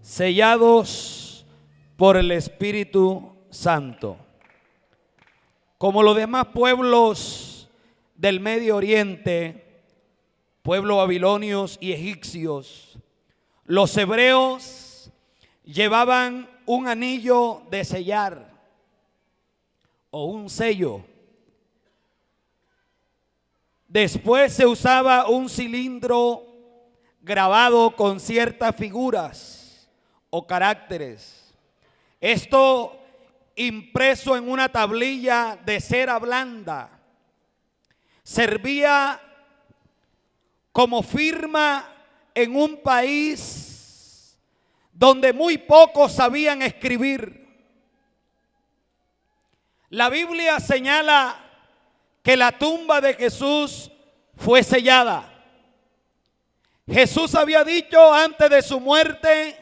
sellados por el Espíritu Santo. Como los demás pueblos del Medio Oriente, pueblos babilonios y egipcios, los hebreos llevaban un anillo de sellar o un sello. Después se usaba un cilindro grabado con ciertas figuras o caracteres. Esto impreso en una tablilla de cera blanda. Servía como firma en un país donde muy pocos sabían escribir. La Biblia señala que la tumba de Jesús fue sellada. Jesús había dicho antes de su muerte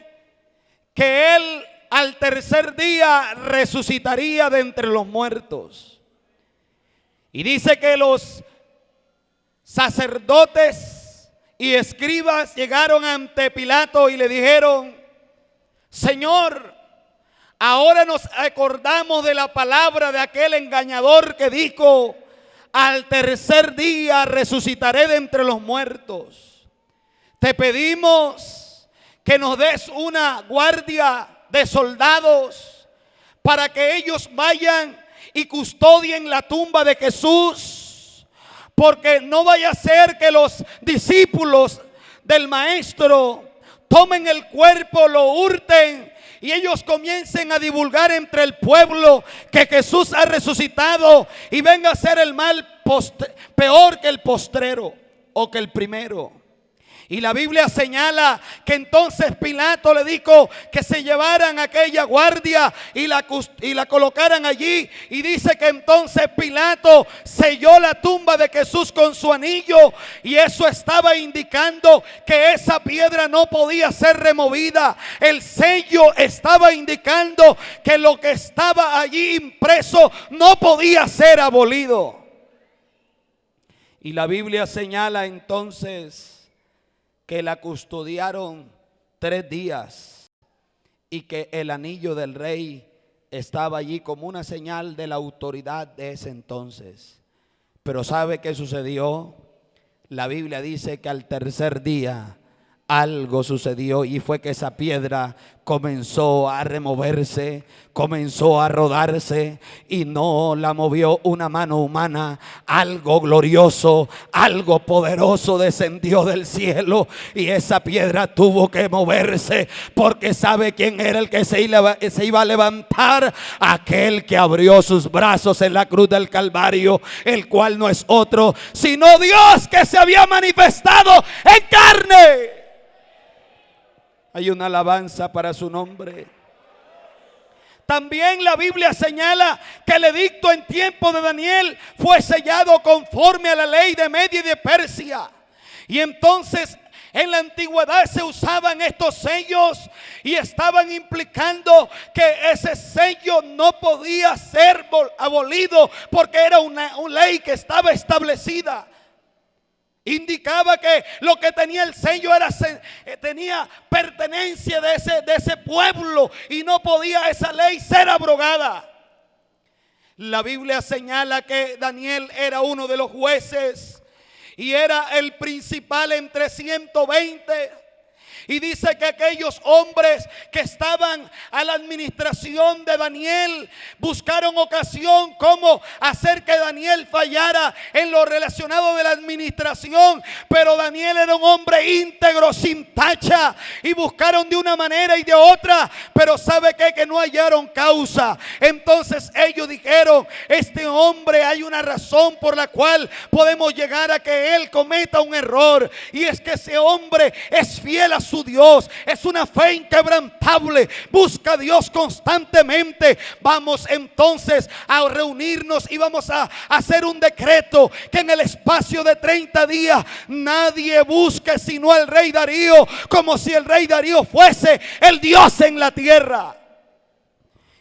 que Él al tercer día resucitaría de entre los muertos. Y dice que los sacerdotes y escribas llegaron ante Pilato y le dijeron: Señor, ahora nos acordamos de la palabra de aquel engañador que dijo: al tercer día resucitaré de entre los muertos. Te pedimos que nos des una guardia de soldados para que ellos vayan y custodien la tumba de Jesús, porque no vaya a ser que los discípulos del maestro tomen el cuerpo, lo hurten y ellos comiencen a divulgar entre el pueblo que Jesús ha resucitado y venga a ser el mal peor que el postrero o que el primero. Y la Biblia señala que entonces Pilato le dijo que se llevaran aquella guardia y la colocaran allí. Y dice que entonces Pilato selló la tumba de Jesús con su anillo. Y eso estaba indicando que esa piedra no podía ser removida. El sello estaba indicando que lo que estaba allí impreso no podía ser abolido. Y la Biblia señala entonces que la custodiaron 3 días y que el anillo del rey estaba allí como una señal de la autoridad de ese entonces. Pero ¿sabe qué sucedió? La Biblia dice que al tercer día algo sucedió y fue que esa piedra comenzó a removerse, comenzó a rodarse y no la movió una mano humana. Algo glorioso, algo poderoso descendió del cielo y esa piedra tuvo que moverse, porque ¿sabe quién era el que se iba a levantar? Aquel que abrió sus brazos en la cruz del Calvario, el cual no es otro sino Dios que se había manifestado en carne. Hay una alabanza para su nombre. También la Biblia señala que el edicto en tiempo de Daniel fue sellado conforme a la ley de Media y de Persia. Y entonces en la antigüedad se usaban estos sellos y estaban implicando que ese sello no podía ser abolido porque era una ley que estaba establecida. Indicaba que lo que tenía el sello tenía pertenencia de ese pueblo y no podía esa ley ser abrogada. La Biblia señala que Daniel era uno de los jueces y era el principal entre 120. Y dice que aquellos hombres que estaban a la administración de Daniel buscaron ocasión cómo hacer que Daniel fallara en lo relacionado de la administración. Pero Daniel era un hombre íntegro, sin tacha, y buscaron de una manera y de otra. Pero ¿sabe qué? Que no hallaron causa. Entonces ellos dijeron: este hombre, hay una razón por la cual podemos llegar a que él cometa un error, y es que ese hombre es fiel a su Dios, es una fe inquebrantable, busca a Dios constantemente. Vamos entonces a reunirnos y vamos a hacer un decreto que en el espacio de 30 días nadie busque sino al rey Darío, como si el rey Darío fuese el Dios en la tierra.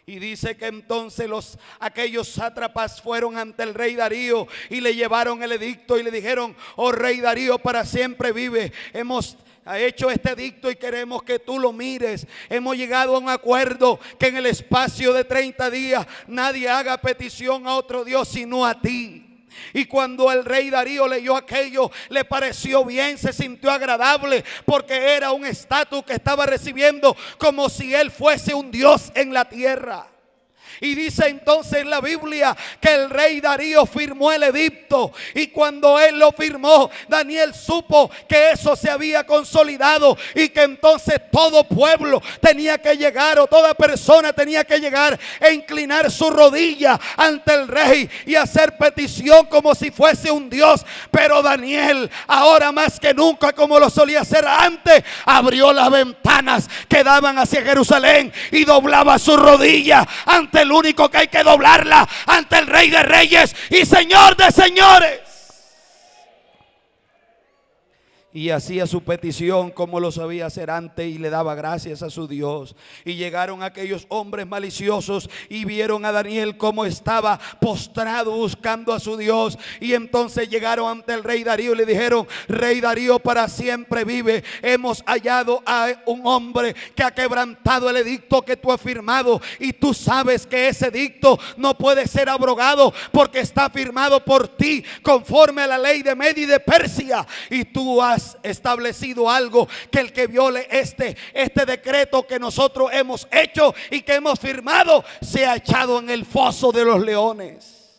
Y dice que entonces aquellos sátrapas fueron ante el rey Darío y le llevaron el edicto y le dijeron: oh rey Darío, para siempre vive, hemos ha hecho este edicto y queremos que tú lo mires. Hemos llegado a un acuerdo que en el espacio de 30 días nadie haga petición a otro Dios sino a ti. Y cuando el rey Darío leyó aquello, le pareció bien, se sintió agradable, porque era un estatus que estaba recibiendo como si él fuese un Dios en la tierra. Y dice entonces la Biblia que el rey Darío firmó el edicto. Y cuando él lo firmó, Daniel supo que eso se había consolidado. Y que entonces todo pueblo tenía que llegar, o toda persona tenía que llegar e inclinar su rodilla ante el rey y hacer petición como si fuese un Dios. Pero Daniel, ahora más que nunca, como lo solía hacer antes, abrió las ventanas que daban hacia Jerusalén y doblaba su rodilla ante el único que hay que doblarla, ante el Rey de Reyes y Señor de Señores. Y hacía su petición como lo sabía hacer antes y le daba gracias a su Dios. Y llegaron aquellos hombres maliciosos y vieron a Daniel como estaba postrado buscando a su Dios. Y entonces llegaron ante el rey Darío y le dijeron: Rey Darío, para siempre vive. Hemos hallado a un hombre que ha quebrantado el edicto que tú has firmado. Y tú sabes que ese edicto no puede ser abrogado porque está firmado por ti conforme a la ley de Media y de Persia. Y tú has establecido algo, que el que viole este decreto que nosotros hemos hecho y que hemos firmado, sea echado en el foso de los leones.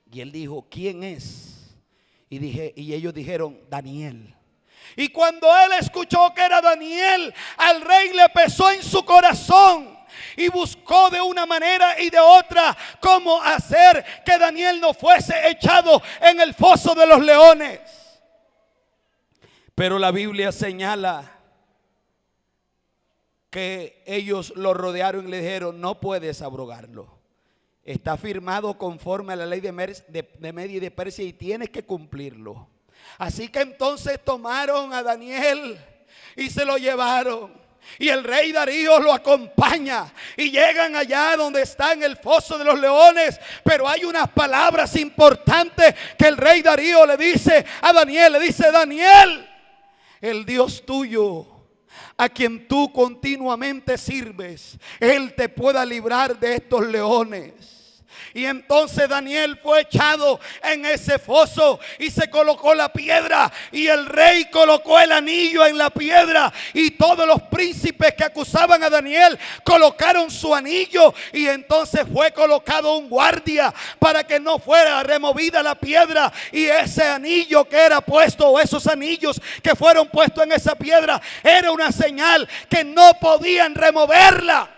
Y él dijo: ¿quién es? Y ellos dijeron: Daniel. Y cuando él escuchó que era Daniel, al rey le pesó en su corazón. Y buscó de una manera y de otra cómo hacer que Daniel no fuese echado en el foso de los leones. Pero la Biblia señala que ellos lo rodearon y le dijeron: no puedes abrogarlo. Está firmado conforme a la ley de Media y de Persia y tienes que cumplirlo. Así que entonces tomaron a Daniel y se lo llevaron. Y el rey Darío lo acompaña y llegan allá donde está en el foso de los leones. Pero hay unas palabras importantes que el rey Darío le dice a Daniel. Le dice: Daniel, el Dios tuyo, a quien tú continuamente sirves, Él te pueda librar de estos leones. Y entonces Daniel fue echado en ese foso y se colocó la piedra, y el rey colocó el anillo en la piedra, y todos los príncipes que acusaban a Daniel colocaron su anillo, y entonces fue colocado un guardia para que no fuera removida la piedra. Y ese anillo que era puesto, o esos anillos que fueron puestos en esa piedra, era una señal que no podían removerla.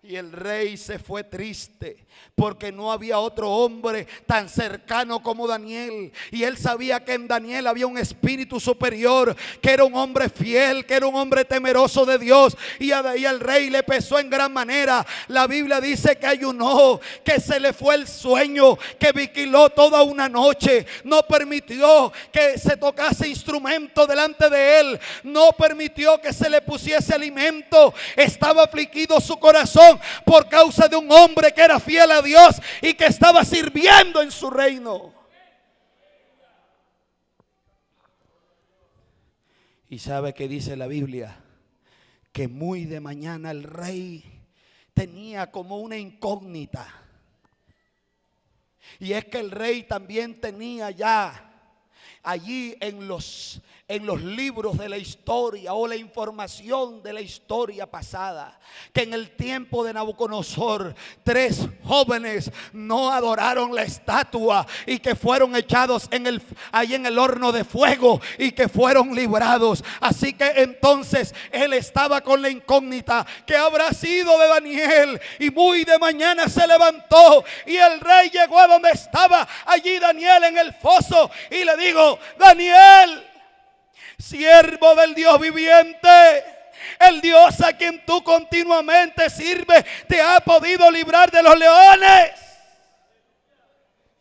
Y el rey se fue triste, porque no había otro hombre tan cercano como Daniel. Y él sabía que en Daniel había un espíritu superior, que era un hombre fiel, que era un hombre temeroso de Dios. Y al rey le pesó en gran manera. La Biblia dice que ayunó, que se le fue el sueño, que vigiló toda una noche. No permitió que se tocase instrumento delante de él. No permitió que se le pusiese alimento. Estaba afligido su corazón por causa de un hombre que era fiel a Dios y que estaba sirviendo en su reino. Y sabe que dice la Biblia que muy de mañana el rey tenía como una incógnita. Y es que el rey también tenía ya allí en los libros de la historia, o la información de la historia pasada, que en el tiempo de Nabucodonosor 3 jóvenes no adoraron la estatua y que fueron echados ahí en el horno de fuego y que fueron librados. Así que entonces él estaba con la incógnita: ¿qué habrá sido de Daniel? Y muy de mañana se levantó y el rey llegó a donde estaba allí Daniel en el foso, y le dijo: Daniel, siervo del Dios viviente, el Dios a quien tú continuamente sirves, te ha podido librar de los leones.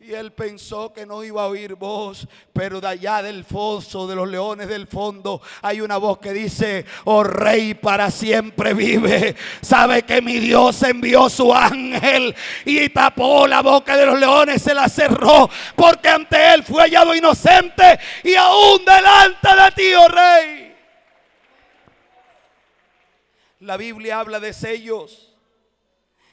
Y él pensó que no iba a oír voz, pero de allá del foso de los leones del fondo hay una voz que dice: oh Rey, para siempre vive. Sabe que mi Dios envió su ángel y tapó la boca de los leones, se la cerró, porque ante él fue hallado inocente y aún delante de ti, oh Rey. La Biblia habla de sellos,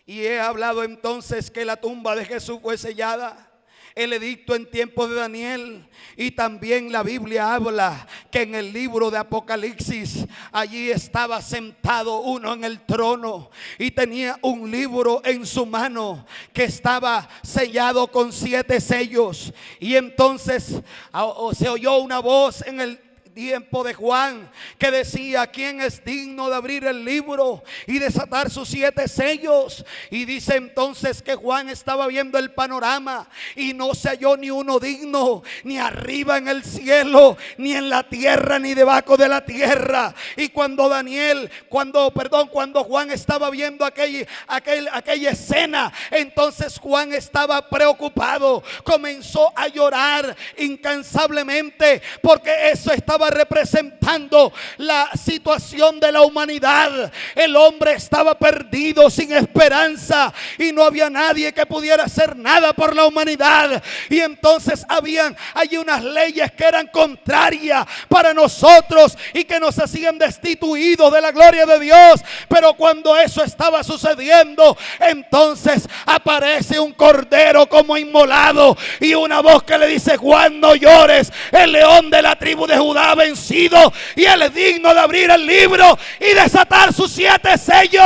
y he hablado entonces que la tumba de Jesús fue sellada. El edicto en tiempos de Daniel, y también la Biblia habla que en el libro de Apocalipsis allí estaba sentado uno en el trono y tenía un libro en su mano que estaba sellado con 7 sellos. Y entonces se oyó una voz en el tiempo de Juan que decía: ¿quién es digno de abrir el libro y desatar sus 7 sellos? Y dice entonces que Juan estaba viendo el panorama y no se halló ni uno digno, ni arriba en el cielo, ni en la tierra, ni debajo de la tierra. Y cuando Juan estaba viendo aquella escena, entonces Juan estaba preocupado, comenzó a llorar incansablemente, porque eso estaba representando la situación de la humanidad. El hombre estaba perdido, sin esperanza, y no había nadie que pudiera hacer nada por la humanidad. Y entonces habían allí unas leyes que eran contrarias para nosotros y que nos hacían destituidos de la gloria de Dios. Pero cuando eso estaba sucediendo, entonces aparece un cordero como inmolado y una voz que le dice: Juan, no llores, el león de la tribu de Judá ha vencido y él es digno de abrir el libro y desatar sus 7 sellos.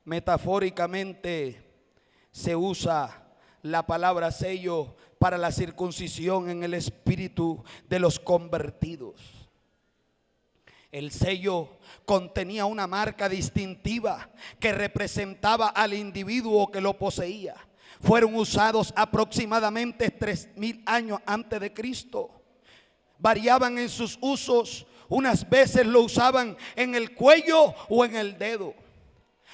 Metafóricamente se usa la palabra sello para la circuncisión en el espíritu de los convertidos. El sello contenía una marca distintiva que representaba al individuo que lo poseía. Fueron usados aproximadamente 3000 años antes de Cristo. Variaban en sus usos. Unas veces lo usaban en el cuello o en el dedo.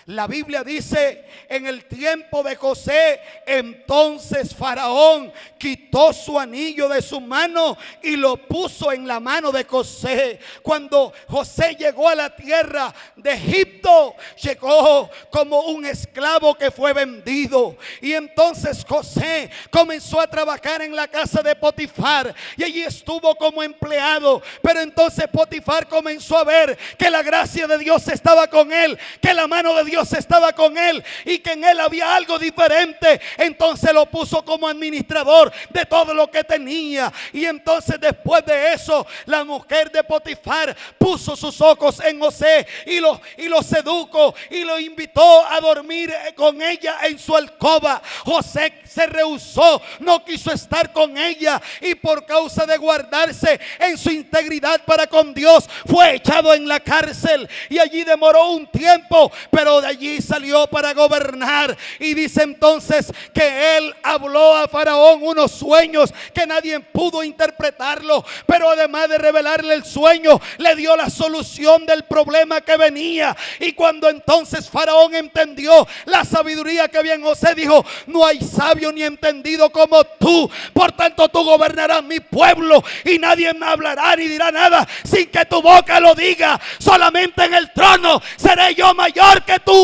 La Biblia dice: en el tiempo de José, entonces Faraón quitó su anillo de su mano y lo puso en la mano de José. Cuando José llegó a la tierra de Egipto, llegó como un esclavo que fue vendido. Y entonces José comenzó a trabajar en la casa de Potifar y allí estuvo como empleado. Pero entonces Potifar comenzó a ver que la gracia de Dios estaba con él, que la mano de Dios estaba con él y que en él había algo diferente. Entonces lo puso como administrador de todo lo que tenía. Y entonces después de eso, la mujer de Potifar puso sus ojos en José y lo sedujo y lo invitó a dormir con ella en su alcoba. José se rehusó, no quiso estar con ella, y por causa de guardarse en su integridad para con Dios, fue echado en la cárcel y allí demoró un tiempo, pero de allí salió para gobernar. Y dice entonces que él habló a Faraón unos sueños que nadie pudo interpretarlo, pero además de revelarle el sueño, le dio la solución del problema que venía. Y cuando entonces Faraón entendió la sabiduría que había en José, dijo: no hay sabio ni entendido como tú, por tanto tú gobernarás mi pueblo y nadie me hablará ni dirá nada sin que tu boca lo diga. Solamente en el trono seré yo mayor que tú.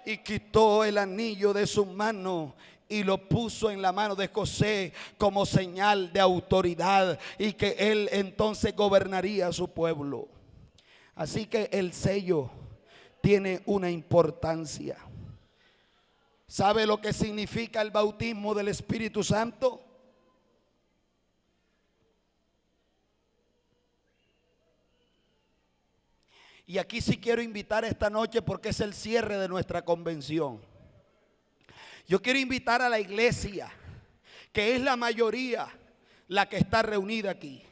Y quitó el anillo de su mano y lo puso en la mano de José como señal de autoridad, y que él entonces gobernaría a su pueblo. Así que el sello tiene una importancia. ¿Sabe lo que significa el bautismo del Espíritu Santo? Y aquí sí quiero invitar esta noche, porque es el cierre de nuestra convención. Yo quiero invitar a la iglesia, que es la mayoría la que está reunida aquí.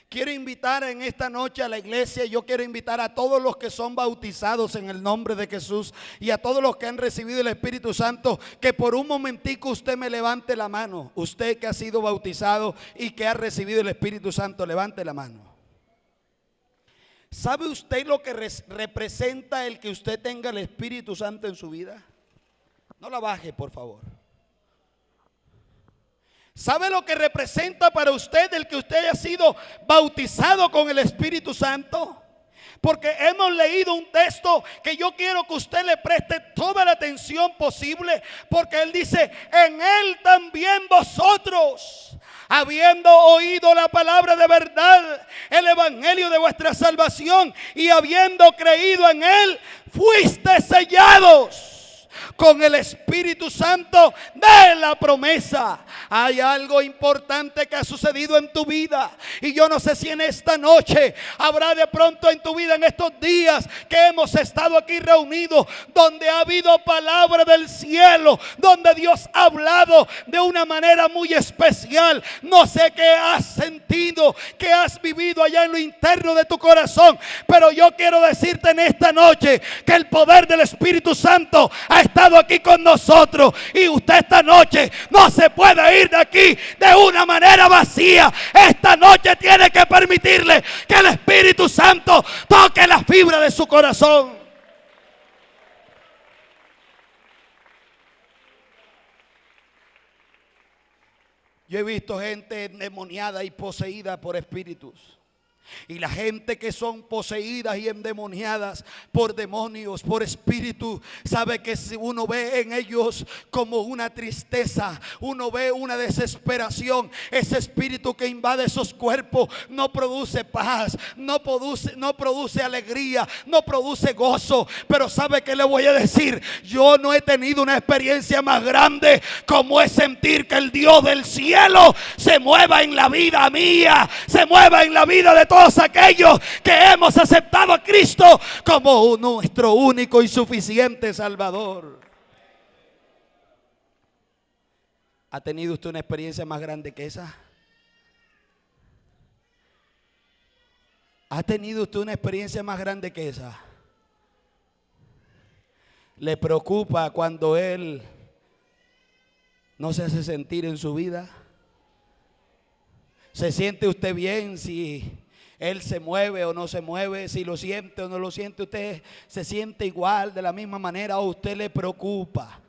Quiero invitar en esta noche a la iglesia, yo quiero invitar a todos los que son bautizados en el nombre de Jesús y a todos los que han recibido el Espíritu Santo, que por un momentico usted me levante la mano. Usted que ha sido bautizado y que ha recibido el Espíritu Santo, levante la mano. ¿Sabe usted lo que representa el que usted tenga el Espíritu Santo en su vida? No la baje, por favor. ¿Sabe lo que representa para usted el que usted haya sido bautizado con el Espíritu Santo? Porque hemos leído un texto que yo quiero que usted le preste toda la atención posible, porque él dice: en él también vosotros, habiendo oído la palabra de verdad, el evangelio de vuestra salvación, y habiendo creído en él, fuiste sellados con el Espíritu Santo de la promesa. Hay algo importante que ha sucedido en tu vida, y yo no sé si en esta noche habrá de pronto en tu vida, en estos días que hemos estado aquí reunidos, donde ha habido palabra del cielo, donde Dios ha hablado de una manera muy especial. No sé qué has sentido, qué has vivido allá en lo interno de tu corazón, pero yo quiero decirte en esta noche que el poder del Espíritu Santo ha estado aquí con nosotros, y usted esta noche no se puede ir de aquí de una manera vacía. Esta noche tiene que permitirle que el Espíritu Santo toque la fibra de su corazón. Yo he visto gente endemoniada y poseída por espíritus. Y la gente que son poseídas y endemoniadas por demonios, por espíritus, sabe que si uno ve en ellos como una tristeza, uno ve una desesperación. Ese espíritu que invade esos cuerpos no produce paz, no produce alegría, no produce gozo. Pero sabe que le voy a decir, yo no he tenido una experiencia más grande como es sentir que el Dios del cielo se mueva en la vida mía, se mueva en la vida de todos aquellos que hemos aceptado a Cristo como nuestro único y suficiente Salvador. ¿Ha tenido usted una experiencia más grande que esa? ¿Ha tenido usted una experiencia más grande que esa? ¿Le preocupa cuando Él no se hace sentir en su vida? ¿Se siente usted bien si Él se mueve o no se mueve? Si lo siente o no lo siente, usted se siente igual, de la misma manera, o usted le preocupa,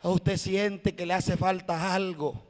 o usted siente que le hace falta algo.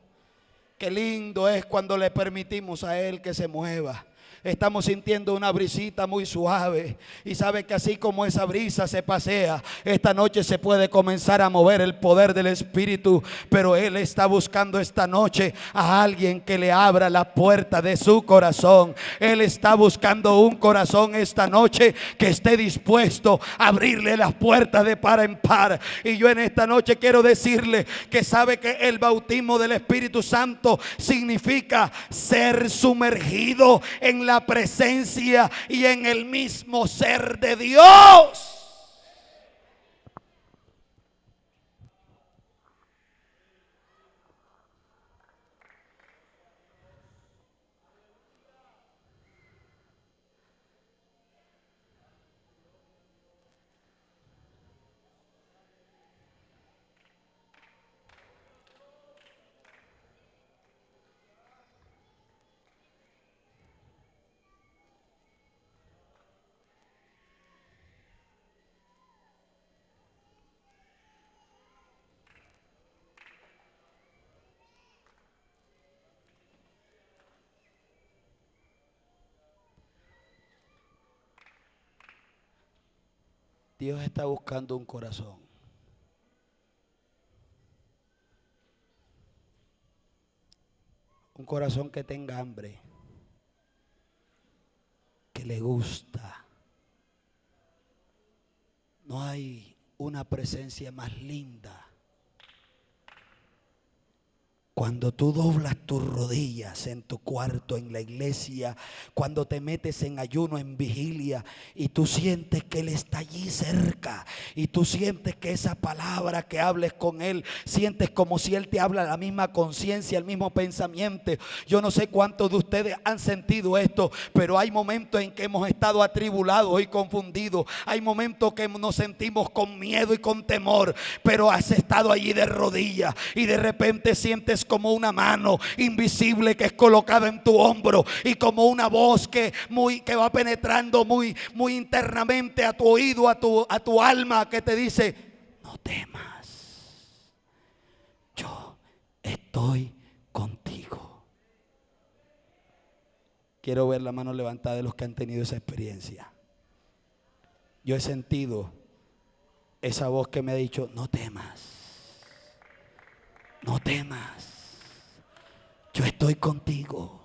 Qué lindo es cuando le permitimos a Él que se mueva. Estamos sintiendo una brisita muy suave, y sabe que así como esa brisa se pasea, esta noche se puede comenzar a mover el poder del Espíritu. Pero Él está buscando esta noche a alguien que le abra la puerta de su corazón. Él está buscando un corazón esta noche que esté dispuesto a abrirle las puertas de par en par. Y yo en esta noche quiero decirle que sabe que el bautismo del Espíritu Santo significa ser sumergido en la presencia y en el mismo ser de Dios. Dios está buscando un corazón. Un corazón que tenga hambre, que le gusta. No hay una presencia más linda cuando tú doblas tus rodillas en tu cuarto, en la iglesia, cuando te metes en ayuno, en vigilia, y tú sientes que Él está allí cerca, y tú sientes que esa palabra que hables con Él, sientes como si Él te habla la misma conciencia, el mismo pensamiento. Yo no sé cuántos de ustedes han sentido esto, pero hay momentos en que hemos estado atribulados y confundidos. Hay momentos que nos sentimos con miedo y con temor, pero has estado allí de rodillas y de repente sientes como una mano invisible que es colocada en tu hombro, y como una voz que va penetrando muy internamente a tu oído, a tu alma, que te dice: no temas, yo estoy contigo. Quiero ver la mano levantada de los que han tenido esa experiencia. Yo he sentido esa voz que me ha dicho: no temas, no temas, yo estoy contigo.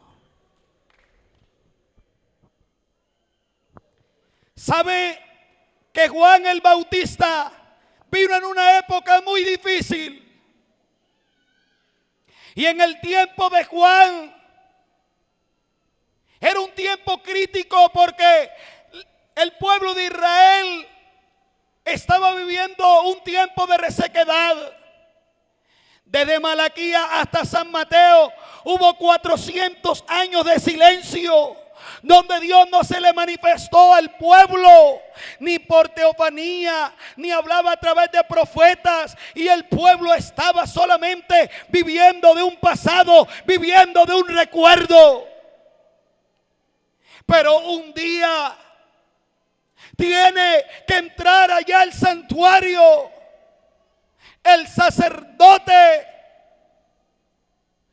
¿Sabe que Juan el Bautista vino en una época muy difícil? Y en el tiempo de Juan era un tiempo crítico, porque el pueblo de Israel estaba viviendo un tiempo de resequedad. Desde Malaquías hasta San Mateo hubo 400 años de silencio, donde Dios no se le manifestó al pueblo, ni por teofanía, ni hablaba a través de profetas, y el pueblo estaba solamente viviendo de un pasado, viviendo de un recuerdo. Pero un día tiene que entrar allá al santuario el sacerdote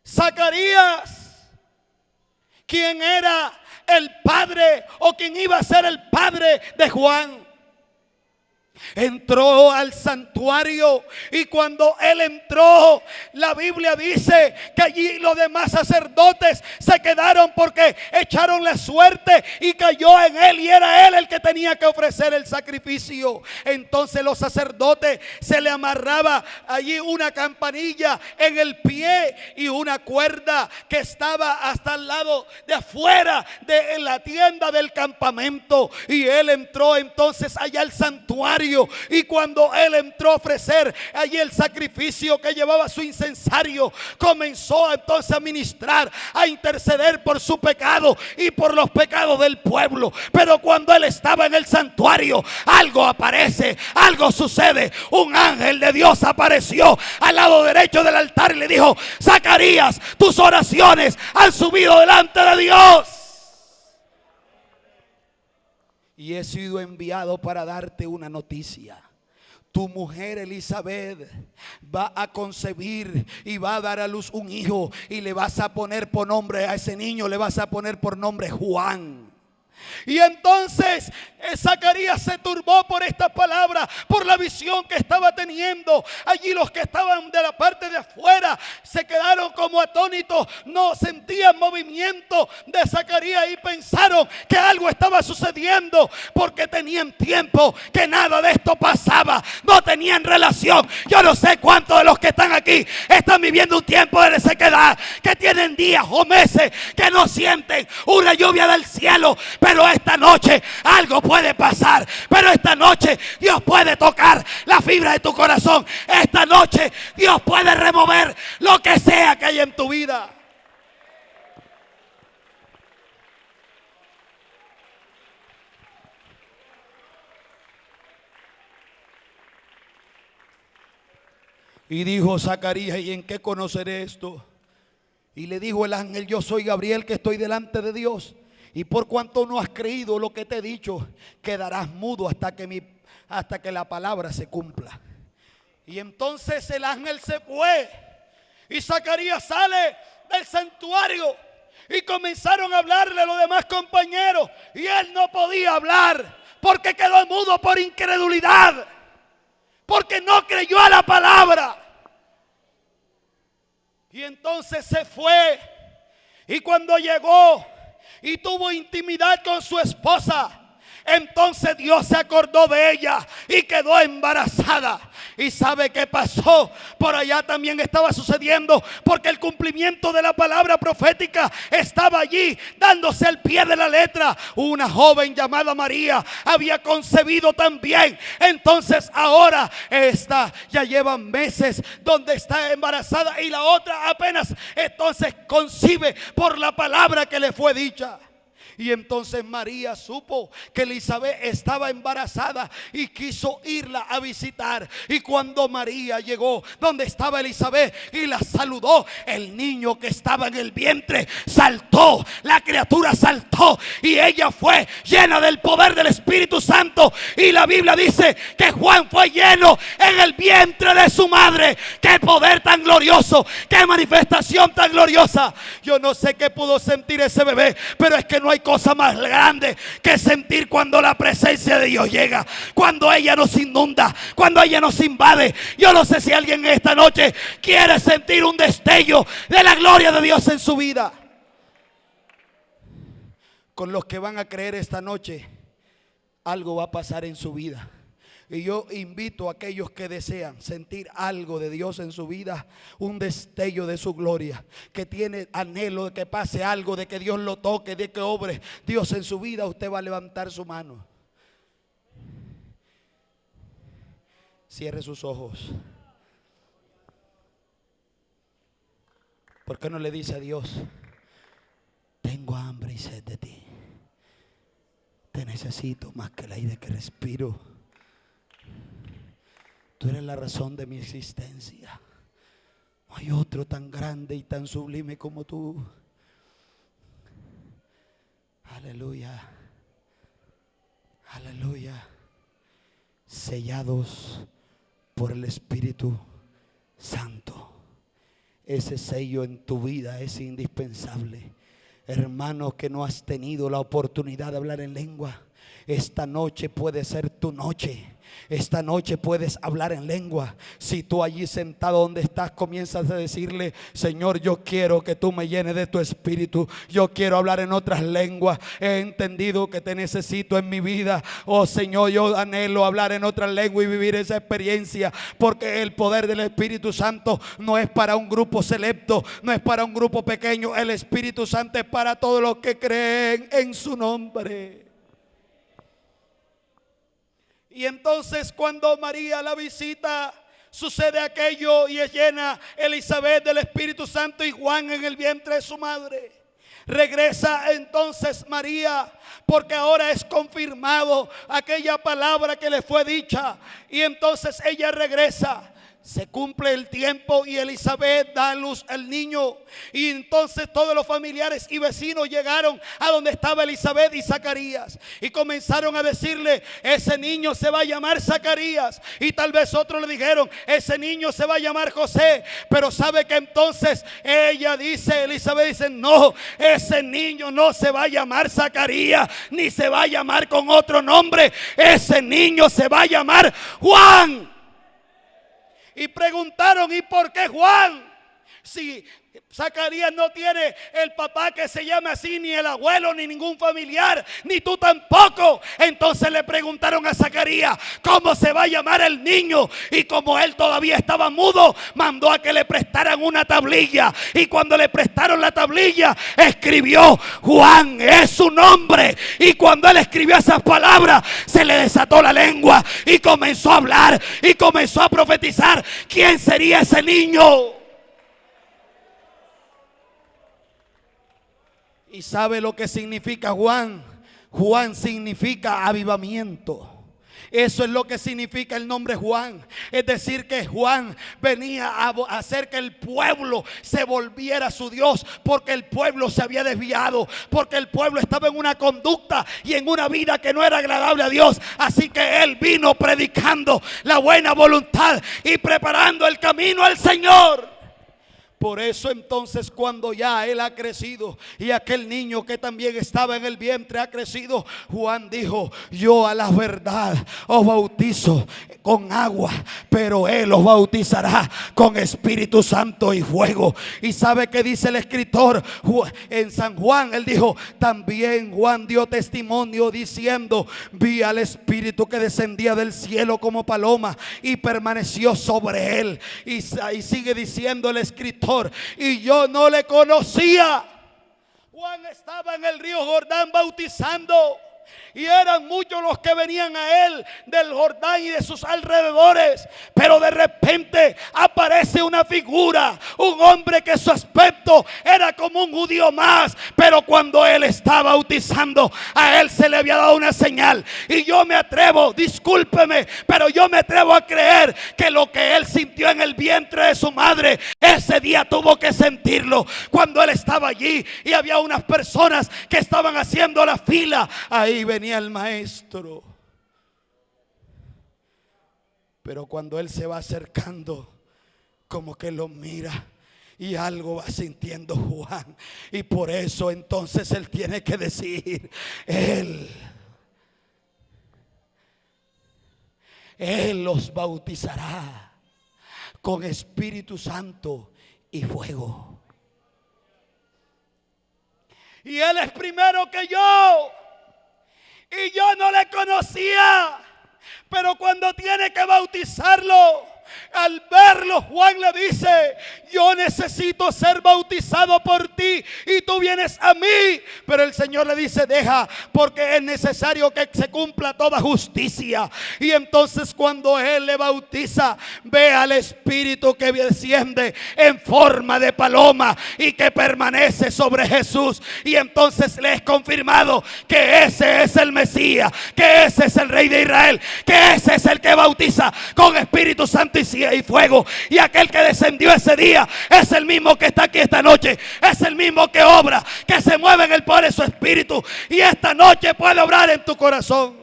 Zacarías, quien era el padre, o quien iba a ser el padre de Juan. Entró al santuario, y cuando él entró, la Biblia dice que allí los demás sacerdotes se quedaron, porque echaron la suerte y cayó en él, y era él el que tenía que ofrecer el sacrificio. Entonces los sacerdotes, se le amarraba allí una campanilla en el pie y una cuerda que estaba hasta el lado de afuera de la tienda del campamento, y él entró entonces allá al santuario. Y cuando él entró a ofrecer allí el sacrificio que llevaba su incensario, comenzó entonces a ministrar, a interceder por su pecado y por los pecados del pueblo. Pero cuando él estaba en el santuario, algo aparece, algo sucede. Un ángel de Dios apareció al lado derecho del altar y le dijo: Zacarías, tus oraciones han subido delante de Dios, y he sido enviado para darte una noticia. Tu mujer Elizabeth va a concebir y va a dar a luz un hijo, y le vas a poner por nombre a ese niño, le vas a poner por nombre Juan. Y entonces Zacarías se turbó por esta palabra, por la visión que estaba teniendo. Allí los que estaban de la parte de afuera se quedaron como atónitos, no sentían movimiento de Zacarías y pensaron que algo estaba sucediendo, porque tenían tiempo que nada de esto pasaba, no tenían relación. Yo no sé cuántos de los que están aquí están viviendo un tiempo de sequedad, que tienen días o meses que no sienten una lluvia del cielo. Pero esta noche algo puede pasar. Pero esta noche Dios puede tocar la fibra de tu corazón. Esta noche Dios puede remover lo que sea que hay en tu vida. Y dijo Zacarías: ¿y en qué conoceré esto? Y le dijo el ángel: yo soy Gabriel, que estoy delante de Dios. Y por cuanto no has creído lo que te he dicho, quedarás mudo hasta que la palabra se cumpla. Y entonces el ángel se fue, y Zacarías sale del santuario, y comenzaron a hablarle a los demás compañeros, y él no podía hablar, porque quedó mudo por incredulidad, porque no creyó a la palabra. Y entonces se fue, y cuando llegó y tuvo intimidad con su esposa, entonces Dios se acordó de ella y quedó embarazada. ¿Y sabe qué pasó? Por allá también estaba sucediendo, porque el cumplimiento de la palabra profética estaba allí, dándose al pie de la letra. Una joven llamada María había concebido también. Entonces ahora esta ya lleva meses donde está embarazada, y la otra apenas entonces concibe por la palabra que le fue dicha. Y entonces María supo que Elizabeth estaba embarazada y quiso irla a visitar. Y cuando María llegó donde estaba Elizabeth y la saludó, el niño que estaba en el vientre saltó, la criatura saltó y ella fue llena del poder del Espíritu Santo. Y la Biblia dice que Juan fue lleno en el vientre de su madre. Qué poder tan glorioso, qué manifestación tan gloriosa. Yo no sé qué pudo sentir ese bebé, pero es que no hay cosa más grande que sentir cuando la presencia de Dios llega, cuando ella nos inunda, cuando ella nos invade. Yo no sé si alguien esta noche quiere sentir un destello de la gloria de Dios en su vida. Con los que van a creer esta noche, algo va a pasar en su vida. Y yo invito a aquellos que desean sentir algo de Dios en su vida, un destello de su gloria, que tiene anhelo de que pase algo, de que Dios lo toque, de que obre Dios en su vida. Usted va a levantar su mano. Cierre sus ojos. ¿Por qué no le dice a Dios: tengo hambre y sed de ti, te necesito más que el aire que respiro? Tú eres la razón de mi existencia. No hay otro tan grande y tan sublime como tú. Aleluya. Aleluya. Sellados por el Espíritu Santo. Ese sello en tu vida es indispensable. Hermano, que no has tenido la oportunidad de hablar en lengua, esta noche puede ser tu noche. Esta noche puedes hablar en lengua. Si tú allí sentado donde estás comienzas a decirle: Señor, yo quiero que tú me llenes de tu espíritu. Yo quiero hablar en otras lenguas. He entendido que te necesito en mi vida. Oh Señor, yo anhelo hablar en otras lenguas y vivir esa experiencia, porque el poder del Espíritu Santo no es para un grupo selecto, no es para un grupo pequeño. El Espíritu Santo es para todos los que creen en su nombre. Y entonces cuando María la visita, sucede aquello y es llena Elizabeth del Espíritu Santo y Juan en el vientre de su madre. Regresa entonces María, porque ahora es confirmado aquella palabra que le fue dicha. Y entonces ella regresa. Se cumple el tiempo y Elizabeth da a luz al niño. Y entonces todos los familiares y vecinos llegaron a donde estaba Elizabeth y Zacarías. Y comenzaron a decirle: ese niño se va a llamar Zacarías. Y tal vez otros le dijeron: ese niño se va a llamar José. Pero sabe que entonces ella dice, Elizabeth dice: no, ese niño no se va a llamar Zacarías, ni se va a llamar con otro nombre. Ese niño se va a llamar Juan. Y preguntaron: ¿y por qué Juan? Si Zacarías no tiene el papá que se llame así, ni el abuelo, ni ningún familiar, ni tú tampoco. Entonces le preguntaron a Zacarías: ¿cómo se va a llamar el niño? Y como él todavía estaba mudo, mandó a que le prestaran una tablilla. Y cuando le prestaron la tablilla, escribió: Juan es su nombre. Y cuando él escribió esas palabras, se le desató la lengua y comenzó a hablar y comenzó a profetizar quién sería ese niño. ¿Y sabe lo que significa Juan? Juan significa avivamiento. Eso es lo que significa el nombre Juan. Es decir, que Juan venía a hacer que el pueblo se volviera a su Dios, porque el pueblo se había desviado, porque el pueblo estaba en una conducta y en una vida que no era agradable a Dios. Así que él vino predicando la buena voluntad y preparando el camino al Señor. Por eso entonces, cuando ya él ha crecido y aquel niño que también estaba en el vientre ha crecido, Juan dijo: yo a la verdad os bautizo con agua, pero él os bautizará con Espíritu Santo y fuego. Y sabe que dice el escritor en San Juan, él dijo: también Juan dio testimonio diciendo: vi al Espíritu que descendía del cielo como paloma y permaneció sobre él. Y sigue diciendo el escritor: y yo no le conocía. Juan estaba en el río Jordán bautizando, y eran muchos los que venían a él del Jordán y de sus alrededores. Pero de repente aparece una figura, un hombre que su aspecto era como un judío más. Pero cuando él estaba bautizando, a él se le había dado una señal. Y yo me atrevo, discúlpeme, pero yo me atrevo a creer que lo que él sintió en el vientre de su madre, ese día tuvo que sentirlo cuando él estaba allí y había unas personas que estaban haciendo la fila. Ahí venía el maestro. Pero cuando él se va acercando, como que lo mira y algo va sintiendo Juan. Y por eso entonces él tiene que decir, Él los bautizará con Espíritu Santo y fuego. Y él es primero que yo. Y yo no le conocía. Pero cuando tiene que bautizarlo, al verlo, Juan le dice: yo necesito ser bautizado por ti y tú vienes a mí. Pero el Señor le dice: deja, porque es necesario que se cumpla toda justicia. Y entonces cuando él le bautiza, ve al Espíritu que desciende en forma de paloma y que permanece sobre Jesús. Y entonces le es confirmado que ese es el Mesías, que ese es el Rey de Israel, que ese es el que bautiza con Espíritu Santo y fuego. Y aquel que descendió ese día es el mismo que está aquí esta noche. Es el mismo que obra, que se mueve en el poder de su Espíritu. Y esta noche puede obrar en tu corazón.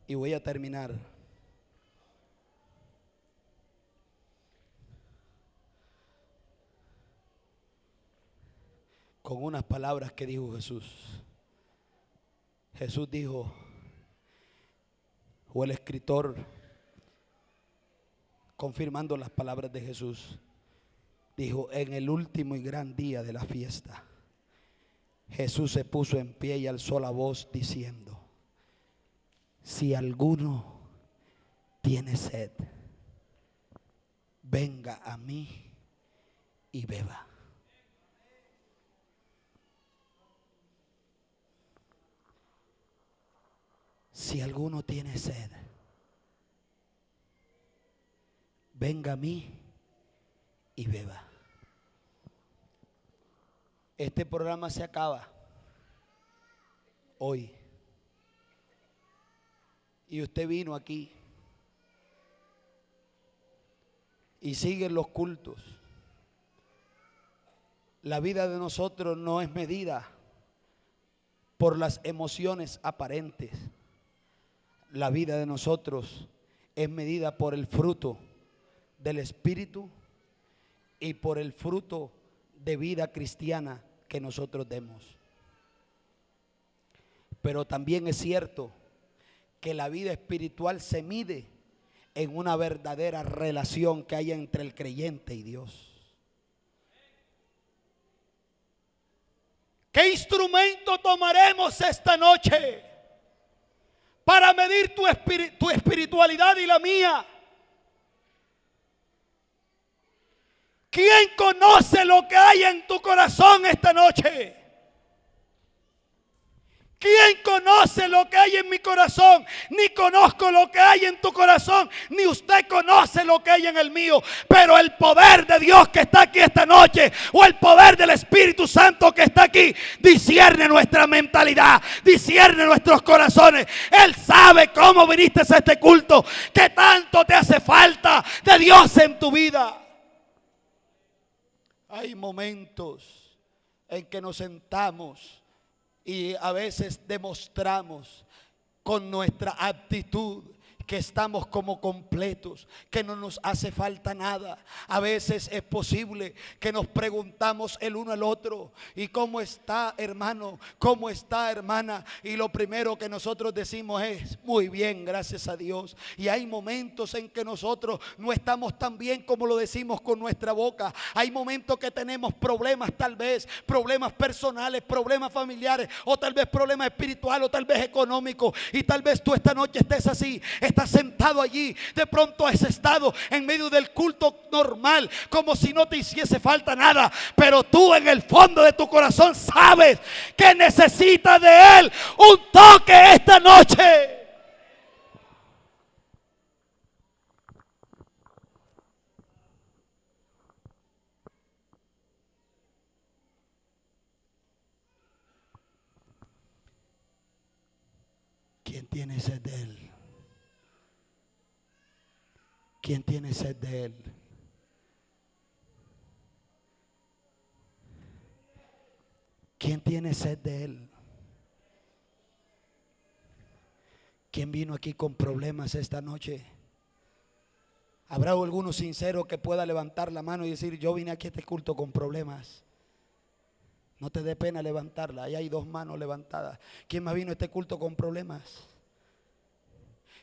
Y voy a terminar con unas palabras que dijo Jesús. Jesús dijo, o el escritor, confirmando las palabras de Jesús, dijo: en el último y gran día de la fiesta, Jesús se puso en pie y alzó la voz diciendo: si alguno tiene sed, venga a mí y beba. Si alguno tiene sed, venga a mí y beba. Este programa se acaba hoy. Y usted vino aquí y sigue los cultos. La vida de nosotros no es medida por las emociones aparentes. La vida de nosotros es medida por el fruto del Espíritu y por el fruto de vida cristiana que nosotros demos. Pero también es cierto que la vida espiritual se mide en una verdadera relación que hay entre el creyente y Dios. ¿Qué instrumento tomaremos esta noche para medir tu espiritualidad y la mía? ¿Quién conoce lo que hay en tu corazón esta noche? ¿Quién conoce lo que hay en mi corazón? Ni conozco lo que hay en tu corazón, ni usted conoce lo que hay en el mío. Pero el poder de Dios que está aquí esta noche, o el poder del Espíritu Santo que está aquí, discierne nuestra mentalidad, discierne nuestros corazones. Él sabe cómo viniste a este culto, qué tanto te hace falta de Dios en tu vida. Hay momentos en que nos sentamos y a veces demostramos con nuestra actitud que estamos como completos, que no nos hace falta nada. A veces es posible que nos preguntamos el uno al otro: ¿y cómo está, hermano? ¿Cómo está, hermana? Y lo primero que nosotros decimos es: muy bien, gracias a Dios. Y hay momentos en que nosotros no estamos tan bien como lo decimos con nuestra boca. Hay momentos que tenemos problemas, tal vez problemas personales, problemas familiares, o tal vez problemas espirituales, o tal vez económicos. Y tal vez tú esta noche estés así, estás sentado allí, de pronto has estado en medio del culto normal, como si no te hiciese falta nada, pero tú en el fondo de tu corazón sabes que necesitas de Él un toque esta noche. ¿Quién tiene sed de Él? ¿Quién tiene sed de Él? ¿Quién tiene sed de Él? ¿Quién vino aquí con problemas esta noche? ¿Habrá alguno sincero que pueda levantar la mano y decir: yo vine aquí a este culto con problemas? No te dé pena levantarla. Ahí hay 2 manos levantadas. ¿Quién más vino a este culto con problemas?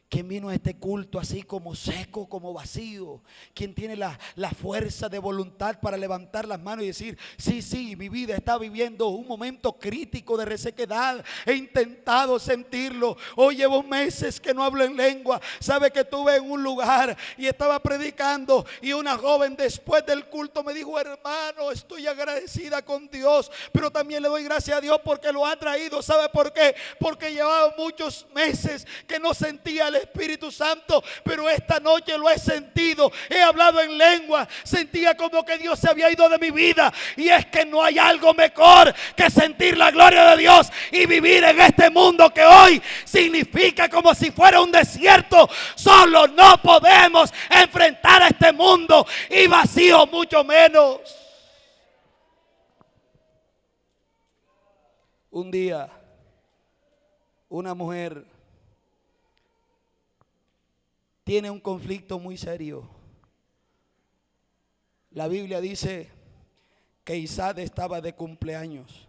¿Quién vino a este culto así como seco, como vacío? ¿Quién tiene la fuerza de voluntad para levantar las manos y decir: sí, mi vida está viviendo un momento crítico de resequedad, he intentado sentirlo, hoy llevo meses que no hablo en lengua? Sabe que estuve en un lugar y estaba predicando, y una joven después del culto me dijo: hermano, estoy agradecida con Dios, pero también le doy gracias a Dios porque lo ha traído. ¿Sabe por qué? Porque llevaba muchos meses que no sentía el Espíritu Santo, pero esta noche lo he sentido. He hablado en lengua, sentía como que Dios se había ido de mi vida. Y es que no hay algo mejor que sentir la gloria de Dios y vivir en este mundo que hoy significa como si fuera un desierto. Solo no podemos enfrentar a este mundo, y vacío mucho menos. Un día una mujer tiene un conflicto muy serio. La Biblia dice que Isaac estaba de cumpleaños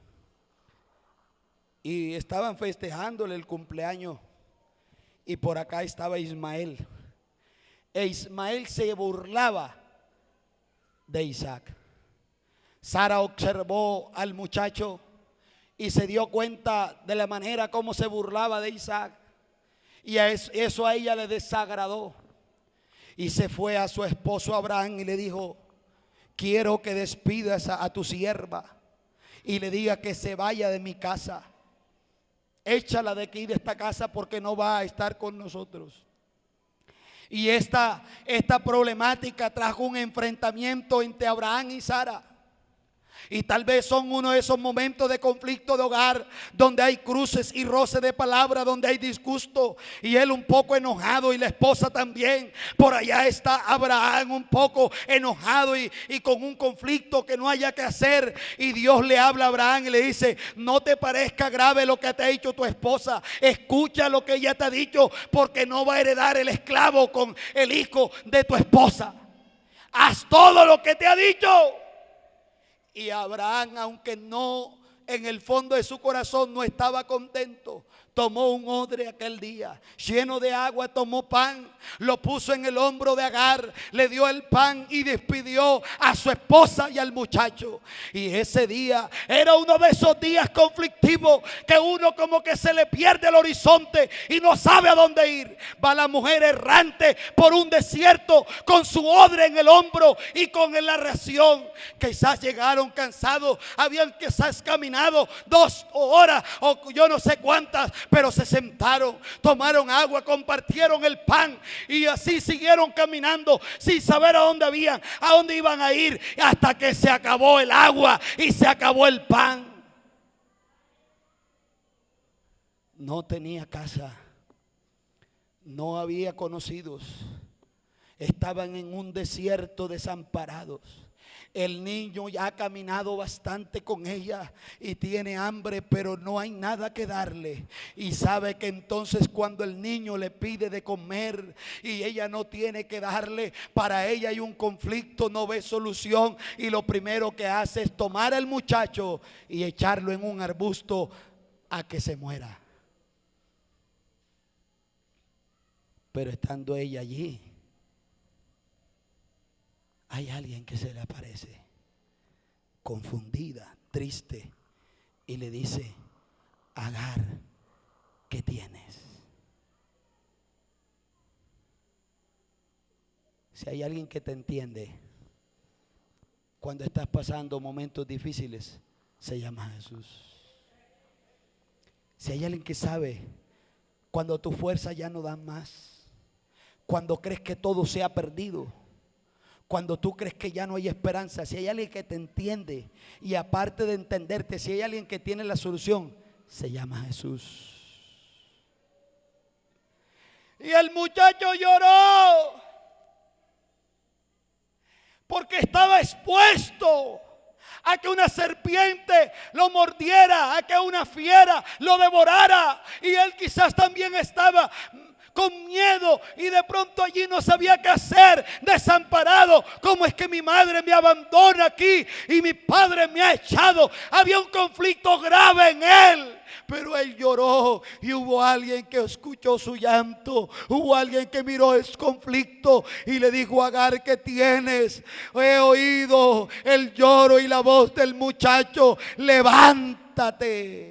y estaban festejándole el cumpleaños, y por acá estaba Ismael. E Ismael se burlaba de Isaac. Sara observó al muchacho y se dio cuenta de la manera como se burlaba de Isaac. Y eso a ella le desagradó, y se fue a su esposo Abraham y le dijo: quiero que despidas a tu sierva y le diga que se vaya de mi casa. Échala de aquí, de esta casa, porque no va a estar con nosotros. Y esta problemática trajo un enfrentamiento entre Abraham y Sara. Y tal vez son uno de esos momentos de conflicto de hogar, donde hay cruces y roces de palabra, donde hay disgusto, y él un poco enojado y la esposa también. Por allá está Abraham un poco enojado y con un conflicto que no haya que hacer. Y Dios le habla a Abraham y le dice: no te parezca grave lo que te ha dicho tu esposa, escucha lo que ella te ha dicho, porque no va a heredar el esclavo con el hijo de tu esposa. Haz todo lo que te ha dicho. Y Abraham, aunque no, en el fondo de su corazón no estaba contento, tomó un odre aquel día lleno de agua, tomó pan, lo puso en el hombro de Agar, le dio el pan y despidió a su esposa y al muchacho. Y ese día era uno de esos días conflictivos que uno como que se le pierde el horizonte y no sabe a dónde ir. Va la mujer errante por un desierto con su odre en el hombro y con la ración. Quizás llegaron cansados, habían quizás caminado 2 horas o yo no sé cuántas, pero se sentaron, tomaron agua, compartieron el pan y así siguieron caminando sin saber a dónde iban a ir, hasta que se acabó el agua y se acabó el pan. No tenía casa, no había conocidos, estaban en un desierto desamparados. El niño ya ha caminado bastante con ella y tiene hambre, pero no hay nada que darle. Y sabe que entonces cuando el niño le pide de comer y ella no tiene que darle, para ella hay un conflicto, no ve solución. Y lo primero que hace es tomar al muchacho y echarlo en un arbusto a que se muera. Pero estando ella allí, hay alguien que se le aparece, confundida, triste, y le dice: Agar, ¿qué tienes? Si hay alguien que te entiende cuando estás pasando momentos difíciles, se llama Jesús. Si hay alguien que sabe cuando tus fuerzas ya no dan más, cuando crees que todo se ha perdido, cuando tú crees que ya no hay esperanza, si hay alguien que te entiende, y aparte de entenderte, si hay alguien que tiene la solución, se llama Jesús. Y el muchacho lloró porque estaba expuesto a que una serpiente lo mordiera, a que una fiera lo devorara. Y él quizás también estaba con miedo y de pronto allí no sabía qué hacer, desamparado. ¿Cómo es que mi madre me abandona aquí y mi padre me ha echado? Había un conflicto grave en él. Pero él lloró y hubo alguien que escuchó su llanto. Hubo alguien que miró ese conflicto y le dijo: Agar, ¿qué tienes? He oído el lloro y la voz del muchacho. Levántate.